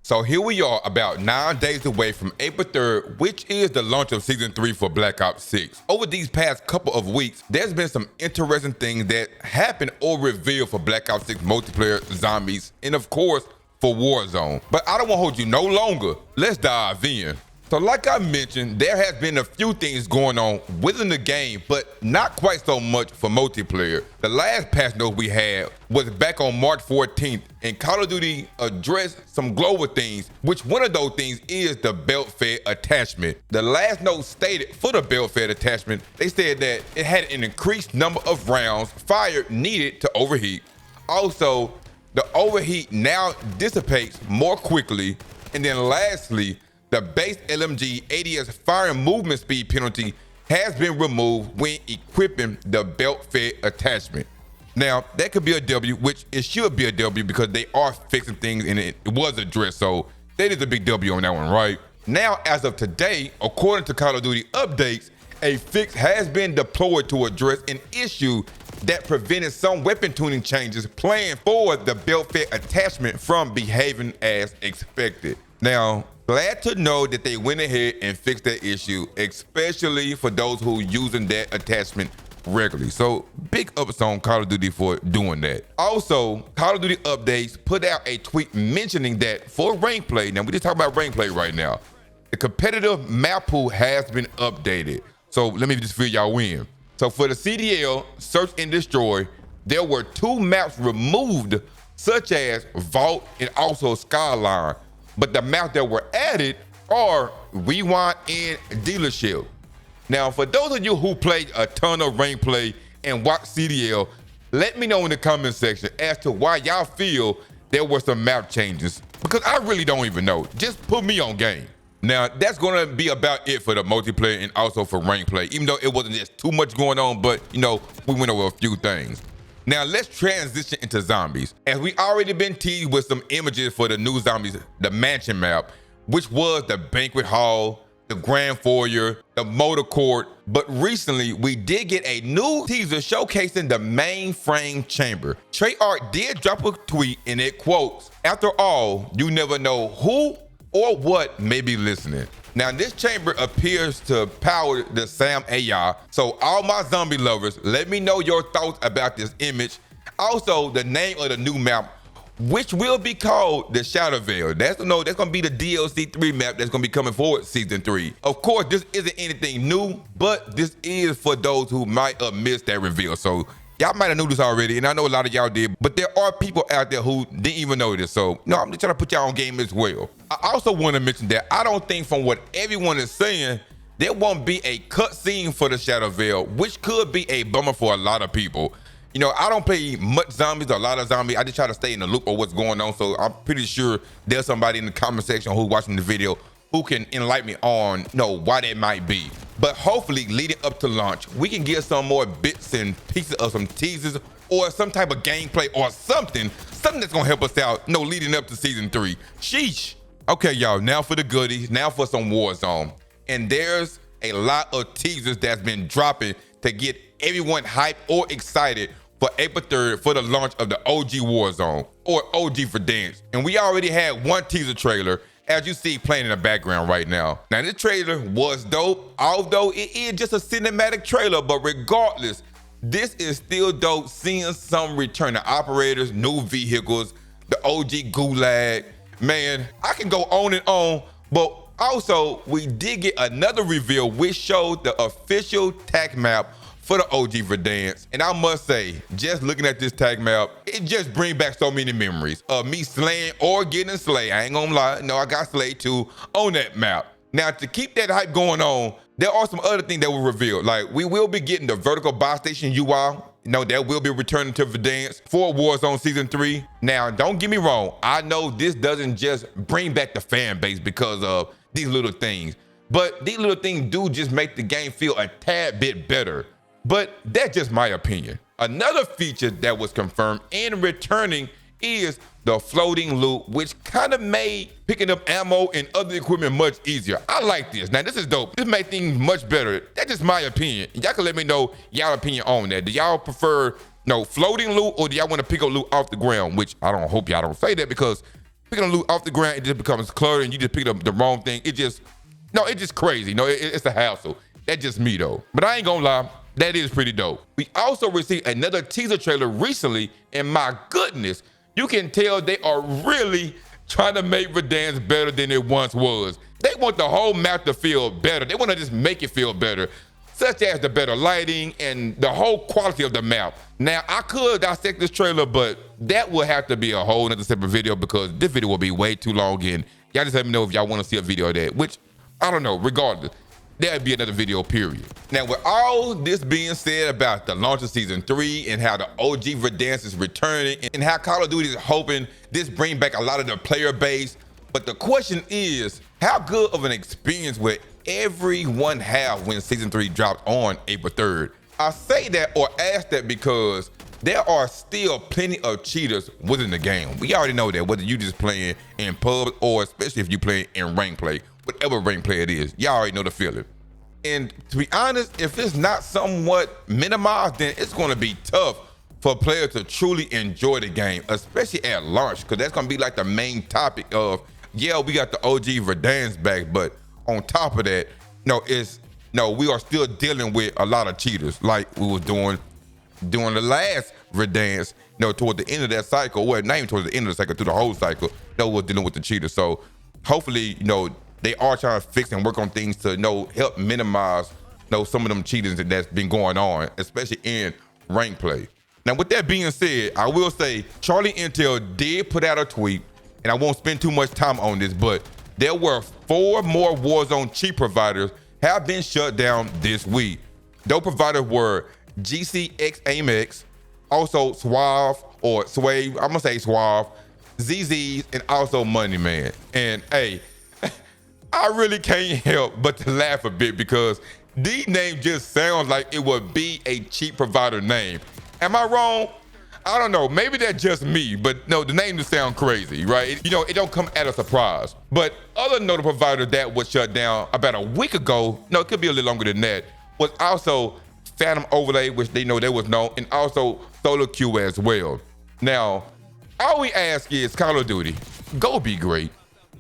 So here we are about 9 days away from April 3rd, which is the launch of Season 3 for Black Ops 6. Over these past couple of weeks, there's been some interesting things that happened or revealed for Black Ops 6 multiplayer, zombies, and of course, for Warzone. But I don't want to hold you no longer. Let's dive in. So like I mentioned, there has been a few things going on within the game, but not quite so much for multiplayer. The last patch note we had was back on March 14th, and Call of Duty addressed some global things, which one of those things is the belt-fed attachment. The last note stated for the belt-fed attachment, they said that it had an increased number of rounds fired needed to overheat. Also, the overheat now dissipates more quickly. And then lastly, the base LMG ADS firing movement speed penalty has been removed when equipping the belt-fed attachment. Now, that could be a W, which it should be a W because they are fixing things and it was addressed. So that is a big W on that one, right? Now, as of today, according to Call of Duty updates, a fix has been deployed to address an issue that prevented some weapon tuning changes planned for the belt-fed attachment from behaving as expected. Now, glad to know that they went ahead and fixed that issue, especially for those who using that attachment regularly. So big ups on Call of Duty for doing that. Also, Call of Duty updates put out a tweet mentioning that for rank play, now we just talk about rank play right now, the competitive map pool has been updated. So let me just fill y'all in. So for the CDL, Search and Destroy, there were 2 maps removed, such as Vault and also Skyline. But the maps that were added are Rewind and Dealership. Now, for those of you who played a ton of rank play and watch CDL, let me know in the comment section as to why y'all feel there were some map changes, because I really don't even know. Just put me on game. Now, that's going to be about it for the multiplayer and also for rank play, even though it wasn't just too much going on, but, you know, we went over a few things. Now, let's transition into zombies. As we already been teased with some images for the new zombies, the mansion map, which was the banquet hall, the grand foyer, the motor court, but recently we did get a new teaser showcasing the mainframe chamber. Treyarch did drop a tweet and it quotes, "After all, you never know who or what may be listening." Now, this chamber appears to power the SAM AI. So all my zombie lovers, let me know your thoughts about this image. Also, the name of the new map, which will be called the Shutdown. That's gonna be the DLC 3 map that's gonna be coming forward Season 3. Of course, this isn't anything new, but this is for those who might have missed that reveal. So y'all might have knew this already, and I know a lot of y'all did, but there are people out there who didn't even know this. So, no, I'm just trying to put y'all on game as well. I also want to mention that I don't think from what everyone is saying, there won't be a cutscene for the Shadow Veil, which could be a bummer for a lot of people. You know, I don't play much zombies or a lot of zombies. I just try to stay in the loop of what's going on. So I'm pretty sure there's somebody in the comment section who's watching the video who can enlighten me on, why that might be. But hopefully, leading up to launch, we can get some more bits and pieces of some teasers or some type of gameplay or something that's gonna help us out, leading up to Season 3. Sheesh. Okay, y'all, now for the goodies, now for some Warzone. And there's a lot of teasers that's been dropping to get everyone hyped or excited for April 3rd for the launch of the OG Warzone, or OG Verdansk. And we already had one teaser trailer, as you see playing in the background right now. Now, this trailer was dope, although it is just a cinematic trailer, but regardless, this is still dope seeing some returning operators, new vehicles, the OG Gulag. Man, I can go on and on, but also we did get another reveal which showed the official tag map for the OG Verdansk. And I must say, just looking at this tag map, it just brings back so many memories of me slaying or getting slayed. I ain't gonna lie, I got slayed too on that map. Now, to keep that hype going on, there are some other things that were revealed. Like, we will be getting the vertical buy station UI. That will be returning to Verdansk for Warzone Season 3. Now, don't get me wrong. I know this doesn't just bring back the fan base because of these little things, but these little things do just make the game feel a tad bit better. But that's just my opinion. Another feature that was confirmed and returning is the floating loot, which kind of made picking up ammo and other equipment much easier. I like this. Now, this is dope. This made things much better. That's just my opinion. Y'all can let me know y'all opinion on that. Do y'all prefer floating loot, or do y'all want to pick up loot off the ground? Which I don't hope y'all don't say that, because picking up loot off the ground, it just becomes cluttered and you just pick up the wrong thing. It's just crazy. No, it's a hassle. That's just me though. But I ain't gonna lie, that is pretty dope. We also received another teaser trailer recently, and my goodness, you can tell they are really trying to make Verdansk better than it once was. They want the whole map to feel better. They want to just make it feel better, such as the better lighting and the whole quality of the map. Now, I could dissect this trailer, but that will have to be a whole nother separate video because this video will be way too long, and y'all just let me know if y'all want to see a video of that, which, I don't know, regardless, there'll be another video, period. Now, with all this being said about the launch of Season 3 and how the OG Verdansk is returning and how Call of Duty is hoping this bring back a lot of the player base, but the question is, how good of an experience will everyone have when Season 3 drops on April 3rd? I say that or ask that because there are still plenty of cheaters within the game. We already know that, whether you just playing in pubs or especially if you playing in rank play, whatever rank play it is, y'all already know the feeling. And to be honest, if it's not somewhat minimized, then it's gonna be tough for players to truly enjoy the game, especially at launch, because that's gonna be like the main topic of, yeah, we got the OG Verdansk back, but on top of that, we are still dealing with a lot of cheaters like we was doing during the last Verdansk, toward the end of that cycle, well, not even towards the end of the cycle, through the whole cycle, we were dealing with the cheaters. So hopefully, they are trying to fix and work on things to help minimize some of them cheaters that's been going on, especially in rank play. Now, with that being said, I will say Charlie Intel did put out a tweet, and I won't spend too much time on this, but there were 4 more Warzone cheat providers have been shut down this week. Those providers were GCX AMX, also Suave or Swave, I'm gonna say Suave, ZZ's, and also Money Man. And hey, I really can't help but to laugh a bit because these names just sound like it would be a cheat provider name. Am I wrong? I don't know, maybe that's just me, but no, the name just sound crazy, right? It don't come at a surprise. But other notable providers that was shut down about a week ago, it could be a little longer than that, was also Phantom Overlay, which they know that was known, and also Solo Q as well. Now, all we ask is Call of Duty, go be great.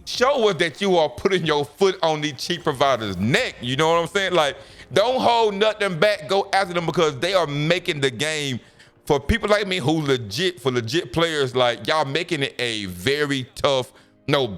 Show us that you are putting your foot on these cheat providers' neck, you know what I'm saying? Like, don't hold nothing back, go after them because they are making the game for people like me who legit players, like y'all making it a very tough,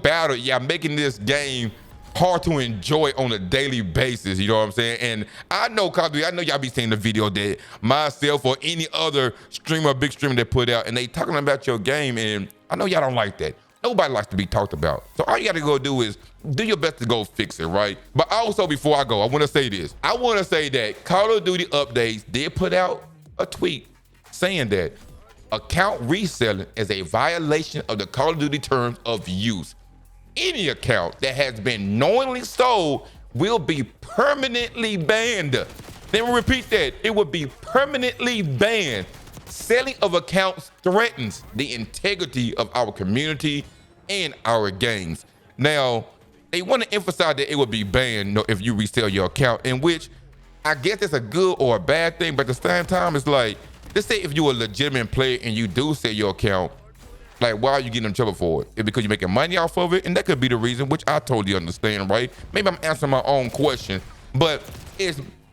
battle. Y'all making this game hard to enjoy on a daily basis, you know what I'm saying? And I know Call of Duty, I know y'all be seeing the video that myself or any other streamer, big streamer that put out, and they talking about your game, and I know y'all don't like that. Nobody likes to be talked about. So all you gotta go do is do your best to go fix it, right? But also before I go, I wanna say this. I wanna say that Call of Duty Updates did put out a tweet saying that account reselling is a violation of the Call of Duty terms of use. Any account that has been knowingly sold will be permanently banned. Let me repeat that. It will be permanently banned. Selling of accounts threatens the integrity of our community and our games. Now, they want to emphasize that it will be banned if you resell your account, in which I guess it's a good or a bad thing, but at the same time, it's like, let's say if you're a legitimate player and you do sell your account, like, why are you getting in trouble for it? It's because you're making money off of it, and that could be the reason, which I totally understand, right? Maybe I'm answering my own question, but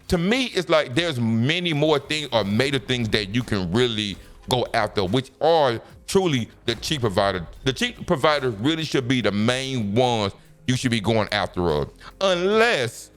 to me, it's like there's many more things or major things that you can really go after, which are truly the cheat provider. The cheat providers really should be the main ones you should be going after, unless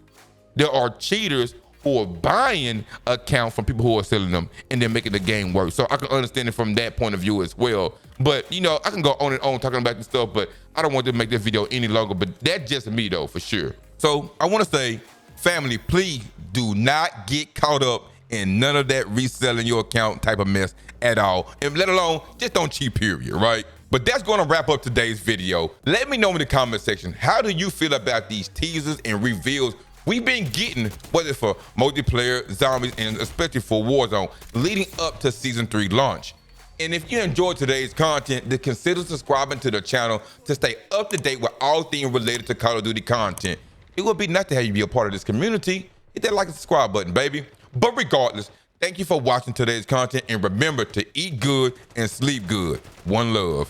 there are cheaters who are buying accounts from people who are selling them and then making the game work. So I can understand it from that point of view as well. But I can go on and on talking about this stuff, but I don't want to make this video any longer, but that's just me though, for sure. So I want to say, family, please do not get caught up in none of that reselling your account type of mess at all. And let alone, just don't cheat, period, right? But that's going to wrap up today's video. Let me know in the comment section, how do you feel about these teasers and reveals we've been getting, whether for multiplayer, zombies, and especially for Warzone, leading up to Season 3 launch? And if you enjoyed today's content, then consider subscribing to the channel to stay up to date with all things related to Call of Duty content. It would be nice to have you be a part of this community. Hit that like and subscribe button, baby. But regardless, thank you for watching today's content, and remember to eat good and sleep good. One love.